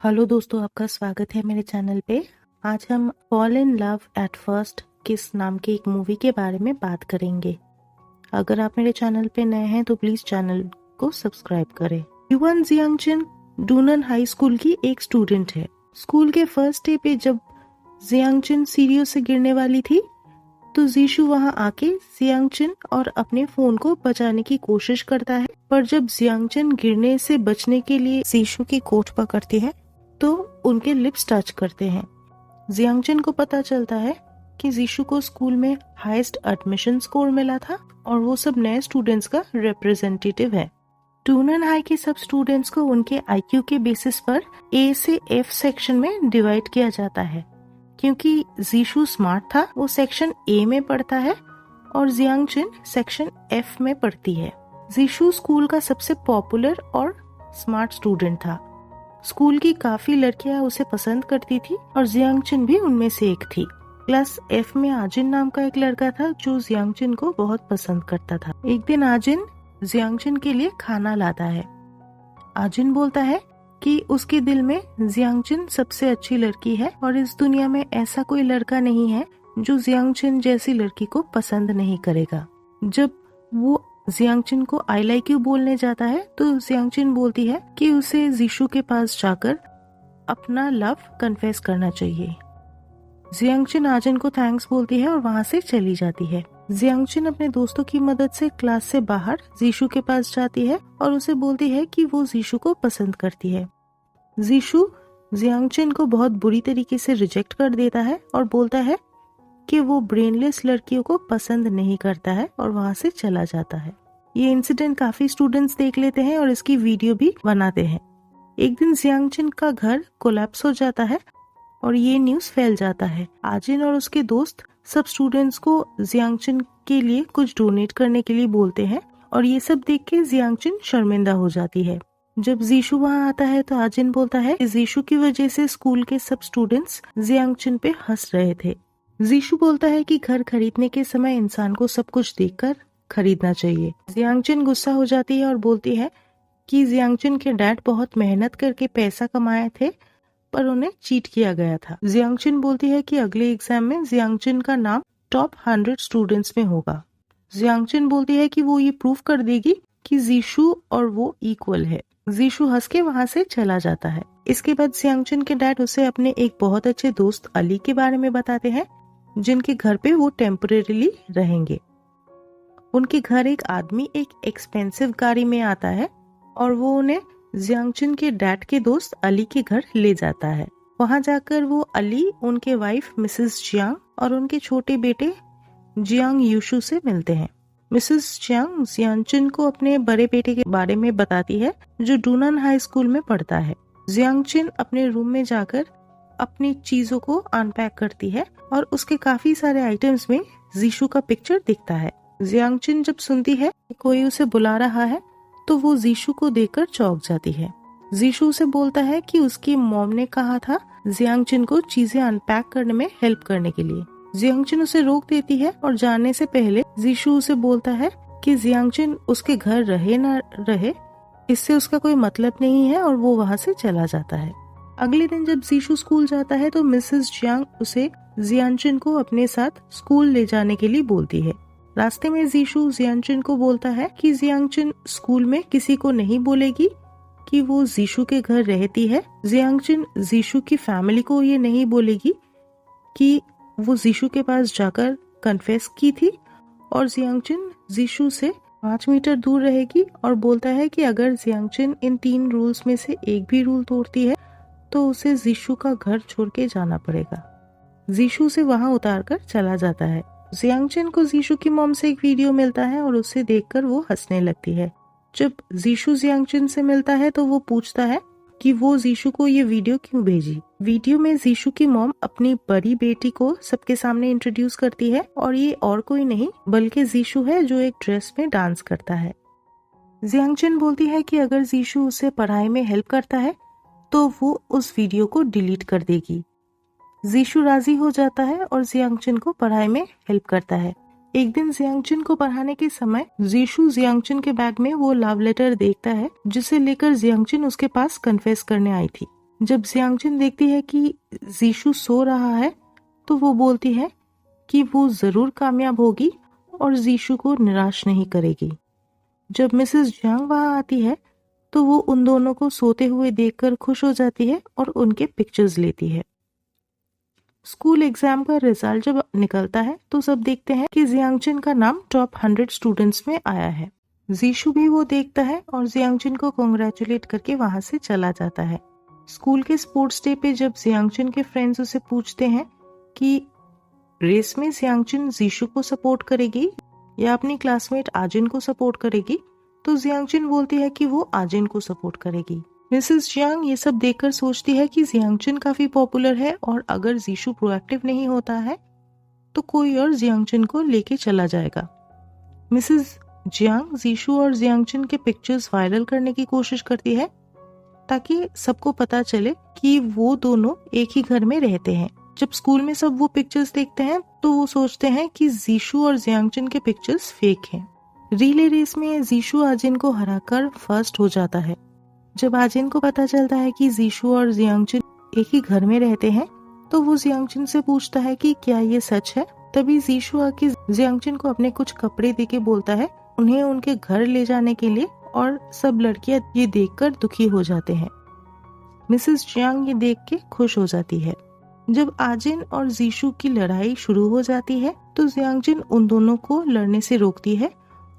Hello दोस्तों, आपका स्वागत है मेरे चैनल पे। आज हम fall in love at first किस नाम की एक मूवी के बारे में बात करेंगे। अगर आप मेरे चैनल पे नए हैं तो प्लीज चैनल को सब्सक्राइब करें। युवन जियांगचन डूनन हाई स्कूल की एक स्टूडेंट है। स्कूल के फर्स्ट डे पे जब जियांगचन सीढ़ियों से गिरने वाली थी तो जीशु वहां आके जियांगचन और अपने फोन को बचाने की कोशिश करता है, पर जब जियांगचन गिरने से बचने के लिए जीशु की कोट पकड़ती है तो उनके लिप्स टच करते हैं। जियांगचन को पता चलता है कि जीशु को स्कूल में हाईएस्ट एडमिशन स्कोर मिला था और वो सब नए स्टूडेंट्स का रिप्रेजेंटेटिव है। डूनन हाई के सब स्टूडेंट्स को उनके आईक्यू के बेसिस पर ए से एफ सेक्शन में डिवाइड किया जाता है। क्योंकि जीशु स्मार्ट था, वो सेक्शन ए में पढ़ता है और जियांगचन सेक्शन एफ में पढ़ती है। जीशु स्कूल का सबसे पॉपुलर और स्मार्ट स्टूडेंट था। स्कूल की काफी लड़कियां उसे पसंद करती थी और जियांगचन भी उनमें से एक थी। क्लास एफ में आजिन नाम का एक लड़का था जो जियांगचन को बहुत पसंद करता था। एक दिन आजिन जियांगचन के लिए खाना लाता है। आजिन बोलता है कि उसके दिल में जियांगचन सबसे अच्छी लड़की है और इस दुनिया में ऐसा कोई लड़का नहीं है जो जियांगचन जैसी लड़की को पसंद नहीं करेगा। जब वो जियांगचन को आई लाइक यू बोलने जाता है तो जियांगचन बोलती है कि उसे जीशु के पास जाकर अपना लव कन्फेस करना चाहिए। जियांगचन आजिन को थैंक्स बोलती है और वहाँ से चली जाती है। जियांगचन अपने दोस्तों की मदद से क्लास से बाहर जीशु के पास जाती है और उसे बोलती है कि वो जीशु को पसंद करती है। जीशु जियांगचन को बहुत बुरी तरीके से रिजेक्ट कर देता है और बोलता है कि वो ब्रेनलेस लड़कियों को पसंद नहीं करता है और वहाँ से चला जाता है। ये इंसिडेंट काफी स्टूडेंट्स देख लेते हैं और इसकी वीडियो भी बनाते हैं। एक दिन जियांगचन का घर कोलैप्स हो जाता है और ये न्यूज फैल जाता है। आजिन और उसके दोस्त सब स्टूडेंट्स को जियांगचन के लिए कुछ डोनेट करने के लिए बोलते हैं और ये सब देख के जियांगचन शर्मिंदा हो जाती है। जब जीशु वहाँ आता है तो आजिन बोलता है कि जीशु की वजह से स्कूल के सब स्टूडेंट्स जियांगचन पे हंस रहे थे। जीशु बोलता है कि घर खरीदने के समय इंसान को सब कुछ देखकर खरीदना चाहिए। जियांगचन गुस्सा हो जाती है और बोलती है कि जियांगचन के डैड बहुत मेहनत करके पैसा कमाए थे पर उन्हें चीट किया गया था। जियांगचन बोलती है कि अगले एग्जाम में जियांगचन का नाम टॉप 100 स्टूडेंट्स में होगा। जियांगचन बोलती है कि वो ये प्रूव कर देगी कि जीशु और वो इक्वल है। जीशु हंस के वहाँ से चला जाता है। इसके बाद जियांगचन के डैड उसे अपने एक बहुत अच्छे दोस्त अली के बारे में बताते हैं जिनके घर पे वो टेम्परेरीली रहेंगे। उनके घर एक आदमी एक एक्सपेंसिव गाड़ी में आता है और वो उन्हें जियांगचन के डैड के दोस्त अली के घर ले जाता है। वहां जाकर वो अली, उनके वाइफ मिसेस जियांग और उनके छोटे बेटे जियांग यूशु से मिलते हैं। मिसेस जियांग जियांगचन को अपने बड़े बेटे के बारे में बताती है जो डूनन हाई स्कूल में पढ़ता है। जियांगचन अपने रूम में जाकर अपनी चीजों को अनपैक करती है और उसके काफी सारे आइटम्स में जीशु का पिक्चर दिखता है। जियांगचन जब सुनती है कि कोई उसे बुला रहा है तो वो जीशु को देखकर चौंक जाती है। जीशु उसे बोलता है कि उसकी मॉम ने कहा था जियांगचन को चीजें अनपैक करने में हेल्प करने के लिए। जियांगचन उसे रोक देती है और जाने से पहले जीशु उसे बोलता है कि जियांगचन उसके घर रहे न रहे इससे उसका कोई मतलब नहीं है और वो वहाँ से चला जाता है। अगले दिन जब जीशु स्कूल जाता है तो मिसेस जियांग उसे जियांगचन को अपने साथ स्कूल ले जाने के लिए बोलती है। रास्ते में जीशु जियांगचन को बोलता है कि जियांगचन स्कूल में किसी को नहीं बोलेगी कि वो जीशु के घर रहती है। जियांगचन जीशु की फैमिली को ये नहीं बोलेगी कि वो जीशु के पास जाकर कन्फेस की थी और जियांगचन जीशु से 5 मीटर दूर रहेगी और बोलता है कि अगर जियांगचन इन 3 रूल्स में से एक भी रूल तोड़ती है तो उसे जीशु का घर छोड़ के जाना पड़ेगा। जीशु उसे वहां उतार कर चला जाता है। जियांगचन को जीशु की मॉम से एक वीडियो मिलता है और उसे देखकर वो हंसने लगती है। जब जीशु जियांगचन से मिलता है तो वो पूछता है कि वो जीशु को ये वीडियो क्यों भेजी। वीडियो में जीशु की मॉम अपनी बड़ी बेटी को सबके सामने इंट्रोड्यूस करती है और ये और कोई नहीं बल्कि जीशु है जो एक ड्रेस में डांस करता है। जियांगचन बोलती है कि अगर जीशु उसे पढ़ाई में हेल्प करता है तो वो उस वीडियो को डिलीट कर देगी। जीशु राजी हो जाता है और जियांगचन को पढ़ाई में हेल्प करता है। एक दिन जियांगचन को पढ़ाने के समय जीशु जियांगचन के बैग में वो लव लेटर देखता है जिसे लेकर जियांगचन उसके पास कन्फेस करने आई थी। जब जियांगचन देखती है कि जीशू सो रहा है तो वो बोलती है कि वो जरूर कामयाब होगी और जीशू को निराश नहीं करेगी। जब मिसेस जियांग वहां आती है तो वो उन दोनों को सोते हुए देखकर खुश हो जाती है और उनके पिक्चर्स लेती है। स्कूल एग्जाम का रिजल्ट जब निकलता है तो सब देखते हैं कि जियांगचन का नाम टॉप 100 स्टूडेंट्स में आया है। जीशू भी वो देखता है और जियांगचन को कांग्रेचुलेट करके वहां से चला जाता है। स्कूल के स्पोर्ट्स डे पे जब जियांगचन के फ्रेंड्स उसे पूछते हैं कि रेस में जियांगचन जीशू को सपोर्ट करेगी या अपनी क्लासमेट आजिन को सपोर्ट करेगी, तो जियांगचन बोलती है कि वो आजिन को सपोर्ट करेगी। मिसेस जियांग ये सब देखकर सोचती है कि जियांगचन काफी पॉपुलर है और अगर जीशू प्रोएक्टिव नहीं होता है तो कोई और जियांगचन को लेके चला जाएगा। मिसेस जियांग जीशू और जियांगचन के पिक्चर्स वायरल करने की कोशिश करती है ताकि सबको पता चले कि वो दोनों एक ही घर में रहते हैं। जब स्कूल में सब वो पिक्चर्स देखते हैं तो वो सोचते हैं कि जीशू और जियांगचन के पिक्चर्स फेक हैं। रिले रेस में जीशू आजिन को हराकर फर्स्ट हो जाता है। जब आजिन को पता चलता है कि जीशू और जियांगचन एक ही घर में रहते हैं तो वो जियांगचन से पूछता है कि क्या ये सच है। तभी जीशू आके जियांगचन को अपने कुछ कपड़े देके बोलता है उन्हें उनके घर ले जाने के लिए, और सब लड़कियां ये देखकर दुखी हो जाते हैं। मिसेस जियांग ये देख के खुश हो जाती है। जब आजिन और जीशू की लड़ाई शुरू हो जाती है तो जियांगचन उन दोनों को लड़ने से रोकती है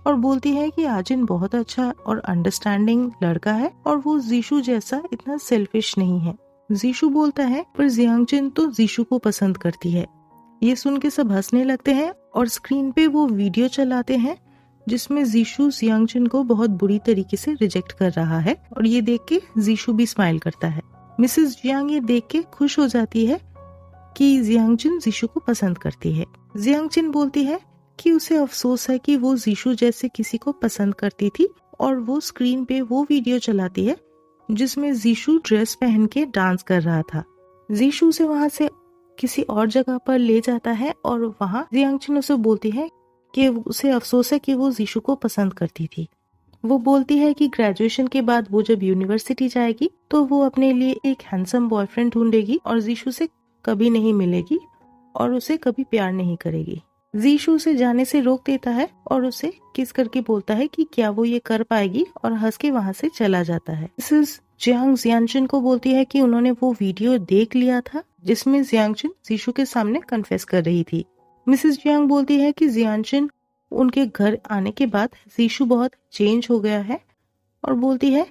और बोलती है कि आजिन बहुत अच्छा और अंडरस्टैंडिंग लड़का है और वो जीशू जैसा इतना सेल्फिश नहीं है। जीशू बोलता है पर जियांगचन तो जीशू को पसंद करती है। ये सुन के सब हंसने लगते हैं और स्क्रीन पे वो वीडियो चलाते हैं जिसमें जीशू जियांगचन को बहुत बुरी तरीके से रिजेक्ट कर रहा है और ये देख के जीशू भी स्माइल करता है। मिसेस जियांग ये देख के खुश हो जाती है कि जियांगचन जीशू को पसंद करती है। जियांगचन बोलती है कि उसे अफसोस है कि वो जीशू जैसे किसी को पसंद करती थी और वो स्क्रीन पे वो वीडियो चलाती है जिसमें जीशू ड्रेस पहन के डांस कर रहा था। जीशू उसे वहां से किसी और जगह पर ले जाता है और वहां जियांगचन उसे बोलती है कि उसे अफसोस है कि वो जीशू को पसंद करती थी। वो बोलती है कि ग्रेजुएशन के बाद वो जब यूनिवर्सिटी जाएगी तो वो अपने लिए एक हैंडसम बॉयफ्रेंड ढूंढेगी और जीशू से कभी नहीं मिलेगी और उसे कभी प्यार नहीं करेगी। जीशू उसे जाने से रोक देता है और उसे किस करके बोलता है कि क्या वो ये कर पाएगी और हंस के वहां से चला जाता है। मिसेस जियांग जियांगचन को बोलती है कि उन्होंने वो वीडियो देख लिया था जिसमें जियांगचन जीशू के सामने कन्फेस कर रही थी। मिसेस जियांग बोलती है कि जियांगचन उनके घर आने के बाद जीशू बहुत चेंज हो गया है और बोलती है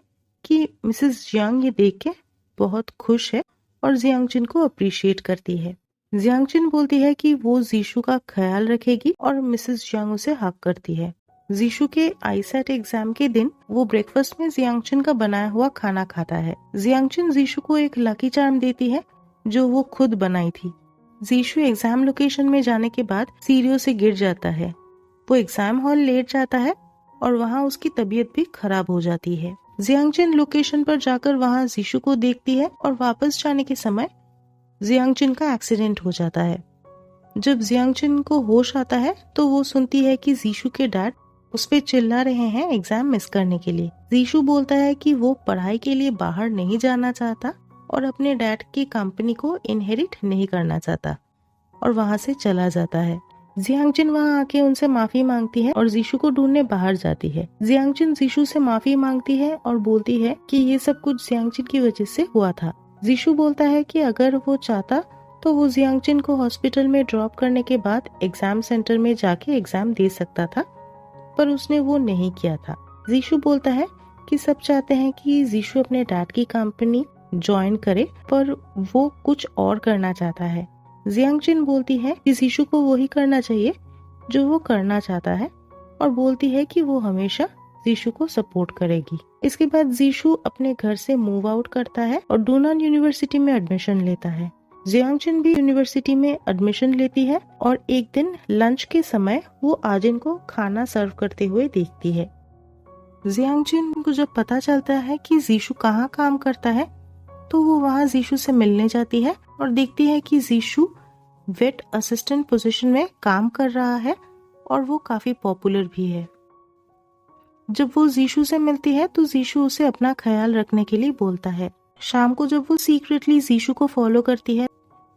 कि मिसेस जियांग ये देख के बहुत खुश है और जियांगचन को अप्रिशिएट करती है। जियांगचन बोलती है कि वो जीशू का ख्याल रखेगी और मिसेस जियांग उसे हक करती है। जीशू के आईसेट एग्जाम के दिन वो ब्रेकफास्ट में जियांगचन का बनाया हुआ खाना खाता है। जियांगचन जीशू को एक लकी चार्म देती है जो वो खुद बनाई थी। जीशू एग्जाम लोकेशन में जाने के बाद सीढ़ियों से गिर जाता है। वो एग्जाम हॉल लेट जाता है और वहाँ उसकी तबीयत भी खराब हो जाती है। जियांगचन लोकेशन पर जाकर वहाँ जीशू को देखती है और वापस जाने के समय जियांगचन का एक्सीडेंट हो जाता है। जब जियांगचन को होश आता है तो वो सुनती है कि जीशू के डैड उस पे चिल्ला रहे हैं एग्जाम मिस करने के लिए। जीशू बोलता है कि वो पढ़ाई के लिए बाहर नहीं जाना चाहता और अपने डैड की कंपनी को इनहेरिट नहीं करना चाहता और वहाँ से चला जाता है। जियांगचन वहाँ आके उनसे माफी मांगती है और जीशू को ढूंढने बाहर जाती है। जियांगचन जीशू से माफी मांगती है और बोलती है कि ये सब कुछ जियांगचन की वजह से हुआ था। जीशू बोलता है कि अगर वो चाहता तो वो जियांगचन को हॉस्पिटल में ड्रॉप करने के बाद एग्जाम सेंटर में जाके एग्जाम दे सकता था, पर उसने वो नहीं किया था। जीशू बोलता है कि सब चाहते हैं कि जीशू अपने डैड की कंपनी ज्वाइन करे, पर वो कुछ और करना चाहता है। जियांगचन बोलती है कि जीशू को वही करना चाहिए जो वो करना चाहता है और बोलती है कि वो हमेशा जीशू को सपोर्ट करेगी। इसके बाद जीशू अपने घर से मूव आउट करता है और डूनान यूनिवर्सिटी में एडमिशन लेता है। जियांगचन भी यूनिवर्सिटी में एडमिशन लेती है और एक दिन लंच के समय वो आजिन को खाना सर्व करते हुए देखती है। जियांगचन को जब पता चलता है कि जीशू कहाँ काम करता है तो वो वहाँ जीशू से मिलने जाती है और देखती है कि जीशू वेट असिस्टेंट पोजीशन में काम कर रहा है और वो काफी पॉपुलर भी है। जब वो जीशू से मिलती है तो जीशू उसे अपना ख्याल रखने के लिए बोलता है। शाम को जब वो सीक्रेटली जीशु को फॉलो करती है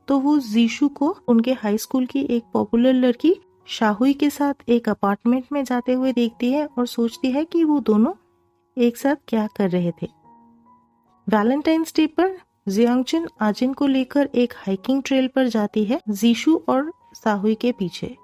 तो वो जीशु को उनके हाई स्कूल की एक पॉपुलर लड़की शाहुई के साथ एक अपार्टमेंट में जाते हुए देखती है और सोचती है कि वो दोनों एक साथ क्या कर रहे थे। वैलेंटाइंस डे पर जियांगचन आजिन को लेकर एक हाइकिंग ट्रेल पर जाती है जीशु और शाहुई के पीछे।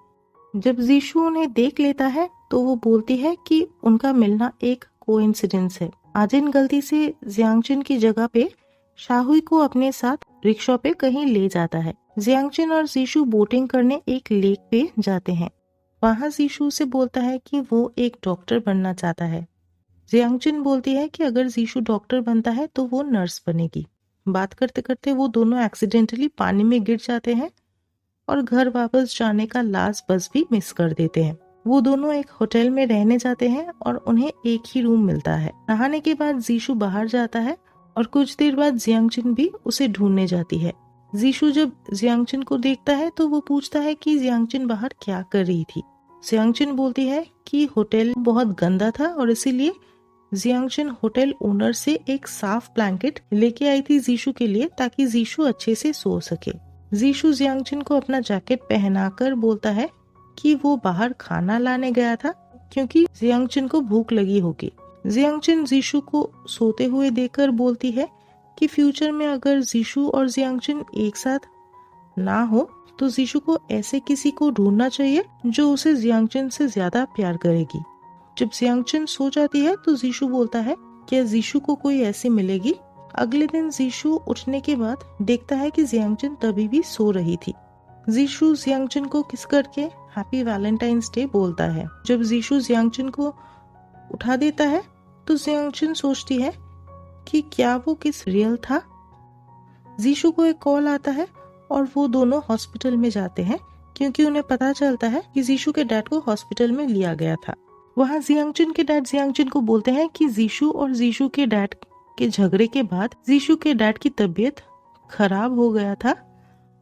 जब जीशु उन्हें देख लेता है तो वो बोलती है कि उनका मिलना एक कोइंसिडेंस है। आजिन गलती से जियांगचन की जगह पे शाहुई को अपने साथ रिक्शा पे कहीं ले जाता है। जियांगचन और जीशु बोटिंग करने एक लेक पे जाते हैं। वहाँ जीशु से बोलता है कि वो एक डॉक्टर बनना चाहता है। जियांगचन बोलती है कि अगर जीशु डॉक्टर बनता है तो वो नर्स बनेगी। बात करते करते वो दोनों एक्सीडेंटली पानी में गिर जाते हैं और घर वापस जाने का लास्ट बस भी मिस कर देते हैं। वो दोनों एक होटल में रहने जाते हैं और उन्हें एक ही रूम मिलता है। नहाने के बाद जीशु बाहर जाता है और कुछ देर बाद जियांगचन भी उसे ढूंढने जाती है। जीशु जब जियांगचन को देखता है तो वो पूछता है कि जियांगचन बाहर क्या कर रही थी। जियांगचन बोलती है कि होटल बहुत गंदा था और इसीलिए जियांगचन होटल ओनर से एक साफ ब्लैंकेट लेके आई थी जीशु के लिए ताकि जीशु अच्छे से सो सके। जीशु जियांगचन को अपना जैकेट पहनाकर बोलता है कि वो बाहर खाना लाने गया था क्योंकि जियांगचन को भूख लगी होगी। जियांगचन जीशु को सोते हुए देखकर बोलती है कि फ्यूचर में अगर जीशु और जियांगचन एक साथ ना हो तो जीशु को ऐसे किसी को ढूंढना चाहिए जो उसे जियांगचन से ज्यादा प्यार करेगी। जब जियांगचन सो जाती है तो जीशु बोलता है क्या जीशु को कोई ऐसी मिलेगी। अगले दिन जीशु उठने के बाद देखता है कि जियांगचन तभी भी सो रही थी। जीशु जियांगचन को किस करके हैप्पी वैलेंटाइंस डे बोलता है। जब जीशु जियांगचन को उठा देता है तो जियांगचन सोचती है कि क्या वो किस रियल था। जीशु को एक कॉल आता है और वो दोनों हॉस्पिटल में जाते हैं क्योंकि उन्हें पता चलता है कि जीशु के डैड को हॉस्पिटल में लिया गया था। वहाँ जियांगचन के डैड जियांगचन को बोलते हैं कि जीशु और जीशु के डैड के झगड़े के बाद जीशु के डैड की तबीयत खराब हो गया था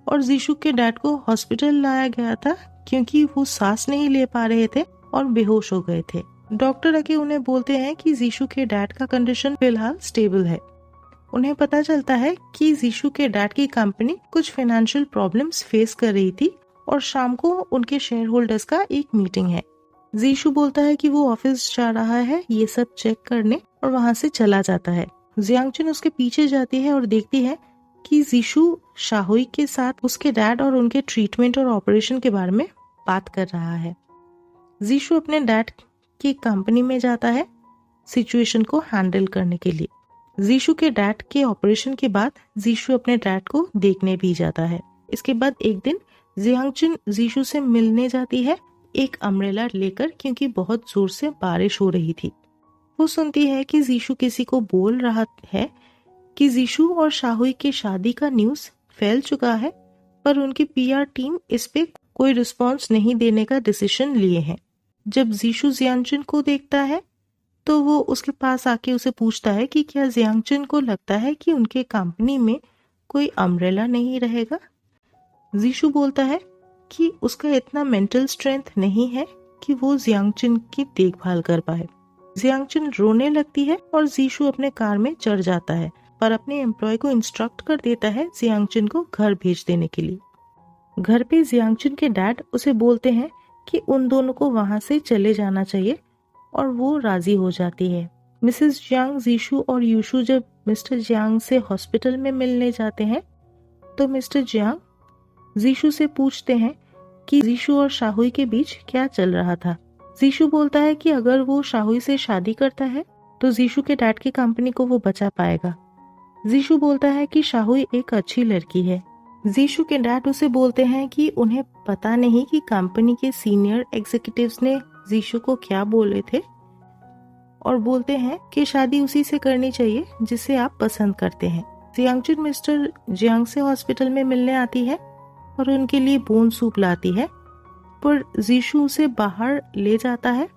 और जीशु के डैड को हॉस्पिटल लाया गया था क्योंकि वो सांस नहीं ले पा रहे थे और बेहोश हो गए थे। डॉक्टर आके उन्हें बोलते हैं कि जीशु के डैड का कंडीशन फिलहाल स्टेबल है। उन्हें पता चलता है कि जीशु के डैड की कंपनी कुछ फाइनेंशियल प्रॉब्लम्स फेस कर रही थी और शाम को उनके शेयर होल्डर्स का एक मीटिंग है। जीशु बोलता है कि वो ऑफिस जा रहा है ये सब चेक करने और वहाँ से चला जाता है। जियांगचन उसके पीछे जाती है और देखती है कि जीशु शाहुई के साथ उसके डैड और उनके ट्रीटमेंट और ऑपरेशन के बारे में बात कर रहा है। जीशु अपने डैड की कंपनी में जाता है सिचुएशन को हैंडल करने के लिए। जीशु के डैड के ऑपरेशन के बाद जीशु अपने डैड को देखने भी जाता है। इसके बाद एक दिन जियांगचन जीशु से मिलने जाती है एक अम्ब्रेला लेकर क्योंकि बहुत जोर से बारिश हो रही थी। वो सुनती है कि जीशु किसी को बोल रहा है कि जीशु और शाहुई की शादी का न्यूज़ फैल चुका है पर उनकी पीआर टीम इस पे कोई रिस्पॉन्स नहीं देने का डिसीजन लिए हैं। जब जीशु जियांगचन को देखता है तो वो उसके पास आके उसे पूछता है कि क्या जियांगचन को लगता है कि उनके कंपनी में कोई अम्ब्रेला नहीं रहेगा। जीशु बोलता है कि उसका इतना मेंटल स्ट्रेंथ नहीं है कि वो जियांगचन की देखभाल कर पाए। जियांगचन रोने लगती है और जीशु अपने कार में चढ़ जाता है पर अपने एम्प्लॉय को इंस्ट्रक्ट कर देता है जियांगचन को घर भेज देने के लिए। घर पे जियांगचन के डैड उसे बोलते हैं कि उन दोनों को वहां से चले जाना चाहिए और वो राजी हो जाती है। मिसेस जियांग जीशु और यूशु जब मिस्टर जियांग से हॉस्पिटल में मिलने जाते हैं तो मिस्टर जियांग जीशु से पूछते हैं कि जीशु और शाहुई के बीच क्या चल रहा था। जीशु बोलता है कि अगर वो शाहुई से शादी करता है तो जीशु के डैड की कंपनी को वो बचा पाएगा। जीशु बोलता है कि शाहुई एक अच्छी लड़की है। जीशु के डैड उसे बोलते हैं कि उन्हें पता नहीं कि कंपनी के सीनियर एग्जीक्यूटिव्स ने जीशु को क्या बोले थे और बोलते हैं कि शादी उसी से करनी चाहिए जिसे आप पसंद करते हैं। जियांगचन मिस्टर जियांग से हॉस्पिटल में मिलने आती है और उनके लिए बोन सूप लाती है पर जीशु उसे बाहर ले जाता है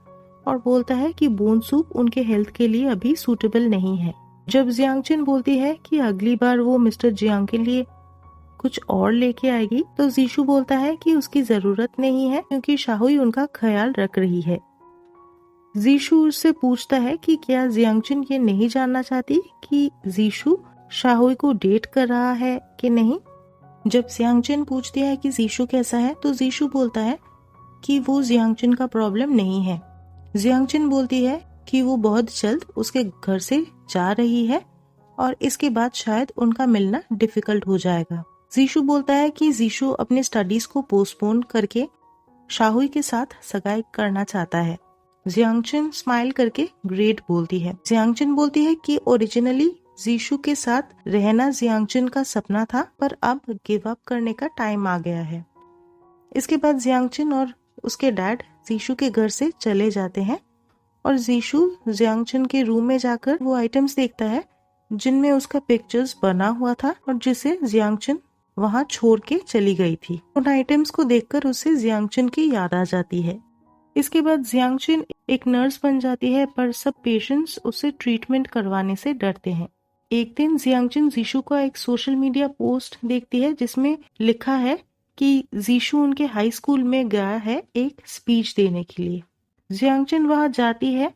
और बोलता है कि बोन सूप उनके हेल्थ के लिए अभी सूटेबल नहीं है। जब जियांगचन बोलती है कि अगली बार वो मिस्टर जियांग के लिए कुछ और लेके आएगी तो जीशु बोलता है कि उसकी जरूरत नहीं है क्योंकि शाहुई उनका ख्याल रख रही है। जीशु उससे पूछता है कि क्या जियांगचन ये नहीं जानना चाहती कि जीशु शाहुई को डेट कर रहा है कि नहीं। जब जियांगचन पूछती है कि जीशु कैसा है तो जीशु बोलता है कि वो जियांगचन का प्रॉब्लम नहीं है। जियांगचन बोलती है कि वो बहुत जल्द उसके घर से जा रही है और इसके बाद शायद उनका मिलना डिफिकल्ट हो जाएगा। जीशु बोलता है कि जीशु अपने स्टडीज को पोस्टपोन करके शाहुई के साथ सगाई करना चाहता है। जियांगचन स्माइल करके ग्रेट बोलती है। जियांगचन बोलती है कि ओरिजिनली जीशु के साथ रहना जियांगचन का सपना था, पर अब गिव अप करने का टाइम आ गया है। इसके बाद जियांगचन और उसके डैड जीशु के घर से चले जाते हैं और जीशु जियांगचन के रूम में जाकर वो आइटम्स देखता है जिनमें उसका पिक्चर्स बना हुआ था और जिसे जियांगचन वहां छोड़ के चली गई थी। उन आइटम्स को देखकर उसे जियांगचन की याद आ जाती है। इसके बाद जियांगचन एक नर्स बन जाती है, पर सब पेशेंट्स उसे ट्रीटमेंट करवाने से डरते हैं। एक दिन जियांगचन जीशु का एक सोशल मीडिया पोस्ट देखती है जिसमें लिखा है कि जीशु उनके हाई स्कूल में गया है एक स्पीच देने के लिए। जियांगचन वहां जाती है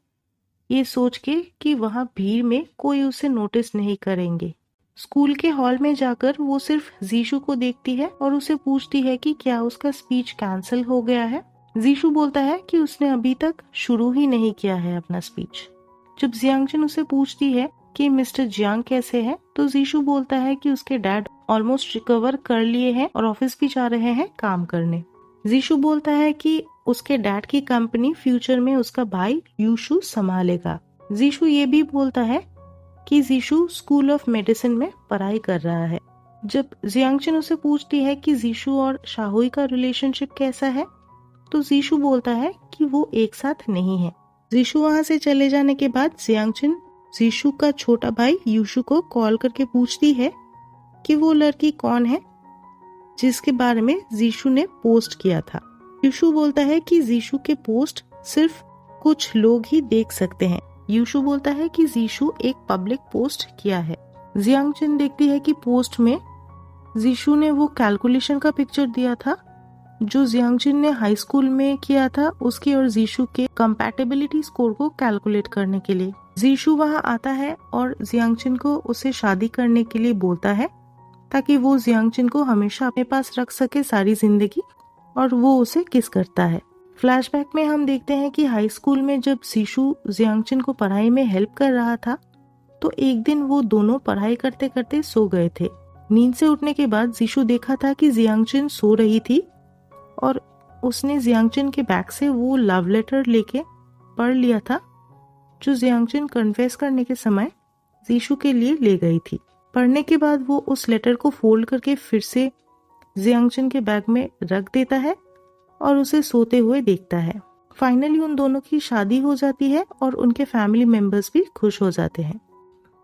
ये सोच के कि वहां भीड़ में कोई उसे नोटिस नहीं करेंगे। स्कूल के हॉल में जाकर वो सिर्फ जीशु को देखती है और उसे पूछती है कि क्या उसका स्पीच कैंसिल हो गया है। जीशु बोलता है कि उसने अभी तक शुरू ही नहीं किया है अपना स्पीच। जब जियांगचन उसे पूछती है कि मिस्टर जियांग कैसे है तो जीशु बोलता है कि उसके डैड ऑलमोस्ट रिकवर कर लिए हैं और ऑफिस भी जा रहे हैं काम करने। जीशु बोलता है कि उसके डैड की कंपनी फ्यूचर में उसका भाई यूशु संभालेगा। जीशु ये भी बोलता है कि जीशु स्कूल ऑफ मेडिसिन में पढ़ाई कर रहा है। जब जियांगचन उसे पूछती है कि जीशु और शाहुई का रिलेशनशिप कैसा है तो जीशु बोलता है कि वो एक साथ नहीं है। जीशु वहां से चले जाने के बाद जियांगचन जीशु का छोटा भाई यूशु को कॉल करके पूछती है कि वो लड़की कौन है जिसके बारे में जीशु ने पोस्ट किया था। यूशु बोलता है कि जीशु के पोस्ट सिर्फ कुछ लोग ही देख सकते हैं। यूशु बोलता है कि जीशु एक पब्लिक पोस्ट किया है। जियांगचन देखती है कि पोस्ट में जीशु ने वो कैलकुलेशन का पिक्चर दिया था जो जियांगचन ने हाई स्कूल में किया था उसके और जीशु के कंपैटिबिलिटी स्कोर को कैलकुलेट करने के लिए। जीशु वहां आता है और जियांगचन को उसे शादी करने के लिए बोलता है ताकि वो जियांगचन को हमेशा अपने पास रख सके सारी जिंदगी, और वो उसे किस करता है। फ्लैशबैक में हम देखते हैं कि हाई स्कूल में जब जीशु जियांगचन को पढ़ाई में हेल्प कर रहा था तो एक दिन वो दोनों पढ़ाई करते करते सो गए थे। नींद से उठने के बाद जीशु देखा था कि जियांगचन सो रही थी और उसने जियांगचन के बैग से वो लव लेटर लेके पढ़ लिया था जो जियांगचन कन्फेस करने के समय जीशु के लिए ले गई थी। पढ़ने के बाद वो उस लेटर को फोल्ड करके फिर से जियांगचन के बैग में रख देता है और उसे सोते हुए देखता है। फाइनली उन दोनों की शादी हो जाती है और उनके फैमिली मेंबर्स भी खुश हो जाते हैं।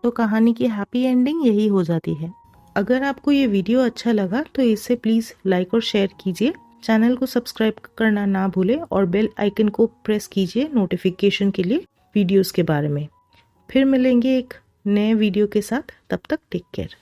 तो कहानी की हैप्पी एंडिंग यही हो जाती है। अगर आपको ये वीडियो अच्छा लगा तो इसे प्लीज लाइक और शेयर कीजिए। चैनल को सब्सक्राइब करना ना भूले और बेल आइकन को प्रेस कीजिए नोटिफिकेशन के लिए वीडियोस के बारे में। फिर मिलेंगे एक नए वीडियो के साथ, तब तक टेक केयर।